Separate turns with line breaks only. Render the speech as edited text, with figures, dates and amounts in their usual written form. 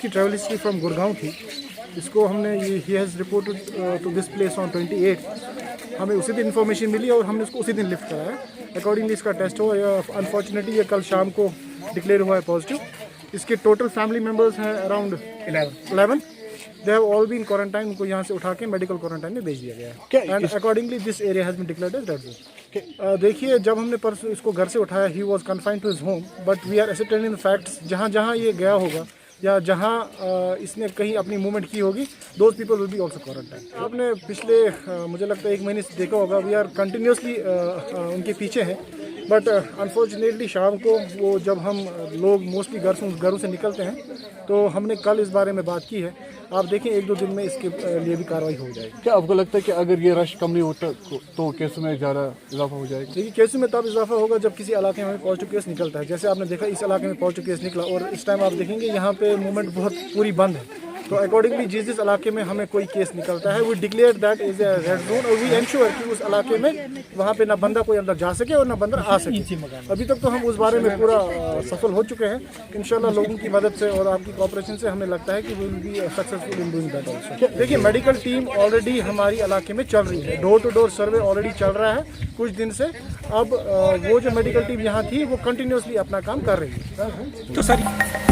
इसकी travel history from Gurgaon थी। इसको हमने ही has reported to this place on 28। हमें उसी दिन इन्फॉर्मेशन मिली और हमने उसको उसी दिन लिफ्ट कराया। अकॉर्डिंगली इसका टेस्ट हुआ। अनफॉर्चुनेटली ये कल शाम को डिक्लेयर हुआ है पॉजिटिव। इसके टोटल फैमिली मेम्बर्स हैं around 11। They have all been quarantine. उनको यहाँ से उठा के मेडिकल क्वारंटाइन में भेज दिया गया है। And accordingly this area has been declared as red zone. देखिए, जब हमने परसों इसको घर से उठाया, he was confined to his home, but we are ascertaining the facts. जहाँ जहाँ ये गया होगा या जहाँ इसने कहीं अपनी मूवमेंट की होगी, those people will be also quarantine. आपने पिछले मुझे लगता है 1 महीने से देखा होगा, वी आर कंटिन्यूसली उनके पीछे हैं। बट अनफॉर्चुनेटली शाम को वो जब हम लोग मोस्टली घरों से निकलते हैं, तो हमने कल इस बारे में बात की है। आप देखें 1-2 दिन में इसके लिए भी कार्रवाई हो जाएगी।
क्या आपको लगता है कि अगर ये रश कम नहीं होता तो केसों में ज़्यादा इजाफा हो जाएगा?
देखिए, केसों में तब इजाफा होगा जब किसी इलाके में पॉजिटिव केस निकलता है। जैसे आपने देखा इस इलाके में पॉजिटिव केस निकला और इस टाइम आप देखेंगे यहाँ पे मूवमेंट बहुत पूरी बंद है। तो अकॉर्डिंगली जिस इलाके में हमें कोई केस निकलता है, we declare that is a red zone और वी एंश्योर कि उस इलाके में वहाँ पे ना बंदा कोई अंदर जा सके और ना बंदर आ सके। अभी तक तो हम उस बारे में पूरा सफल हो चुके हैं। इंशाल्लाह लोगों की मदद से और आपकी कोऑपरेशन से हमें लगता है कि we will be successful in doing that also. देखिए, मेडिकल टीम ऑलरेडी हमारी इलाके में चल रही है। Door to door survey already चल रहा है कुछ दिन से। अब वो जो मेडिकल टीम यहाँ थी वो कंटिन्यूसली अपना काम कर रही है।
तो सर